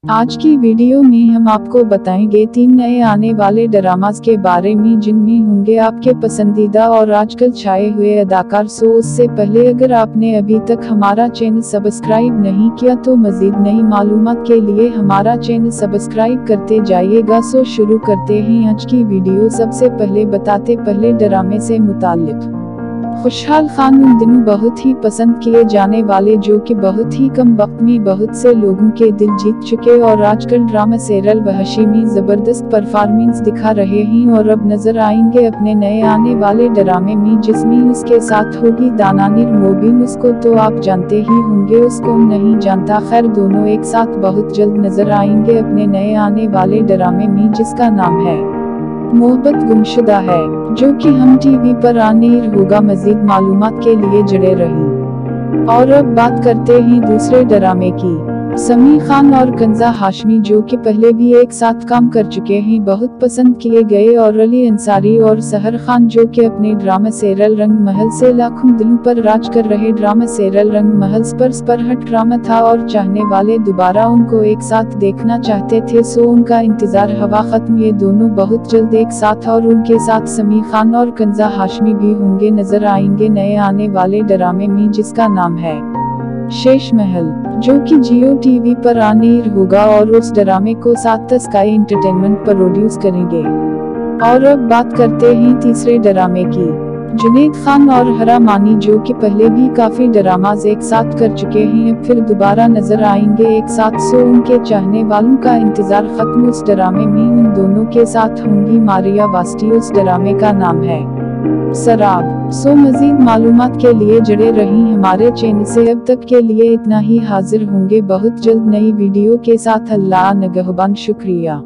आज की वीडियो में हम आपको बताएंगे 3 नए आने वाले ड्रामास के बारे में जिनमें होंगे आपके पसंदीदा और आजकल छाए हुए अदाकार। उससे पहले अगर आपने अभी तक हमारा चैनल सब्सक्राइब नहीं किया तो मजीद नई मालूमात के लिए हमारा चैनल सब्सक्राइब करते जाइएगा। शुरू करते हैं आज की वीडियो। सबसे पहले बताते पहले ड्रामे से मुताल्लिक। खुशहाल खान उन दिनों बहुत ही पसंद किए जाने वाले जो कि बहुत ही कम वक्त में बहुत से लोगों के दिल जीत चुके और आजकल ड्रामा सीरियल वहशी में जबरदस्त परफॉर्मेंस दिखा रहे हैं और अब नजर आएंगे अपने नए आने वाले ड्रामे में जिसमें उसके साथ होगी दानानिर मोबिन। उसको तो आप जानते ही होंगे, उसको नहीं जानता। खैर दोनों एक साथ बहुत जल्द नजर आएंगे अपने नए आने वाले ड्रामे में जिसका नाम है मोहब्बत गुमशुदा है, जो कि हम टीवी पर आने होगा। मजीद मालूमात के लिए जुड़े रहिए। और अब बात करते हैं दूसरे ड्रामे की। समीर खान और कंजा हाशमी जो कि पहले भी एक साथ काम कर चुके हैं, बहुत पसंद किए गए। और अली अंसारी और सहर खान जो कि अपने ड्रामा सीरियल रंग महल से लाखों दिलों पर राज कर रहे। ड्रामा सीरियल रंग महल स्पर्शपरहट ड्रामा था और चाहने वाले दोबारा उनको एक साथ देखना चाहते थे। उनका इंतजार हवा खत्म। ये दोनों बहुत जल्द एक साथ और उनके साथ समीर खान और कंजा हाशमी भी होंगे, नजर आएंगे नए आने वाले ड्रामे में जिसका नाम है शेष महल, जो कि जियो टीवी पर आने होगा और उस ड्रामे को साथ स्काई एंटरटेनमेंट प्रोड्यूस करेंगे। और अब बात करते हैं तीसरे ड्रामे की। जुनैद खान और हरा मानी जो कि पहले भी काफी ड्रामास एक साथ कर चुके हैं, अब फिर दोबारा नजर आएंगे एक साथ। उनके चाहने वालों का इंतजार खत्म। उस ड्रामे में उन दोनों के साथ होंगी मारिया वास्टी। उस ड्रामे का नाम है शराब। मजीद मालूमात के लिए जुड़े रही हमारे चैनल से। अब तक के लिए इतना ही। हाजिर होंगे बहुत जल्द नई वीडियो के साथ। अल्लाह निगहबान। शुक्रिया।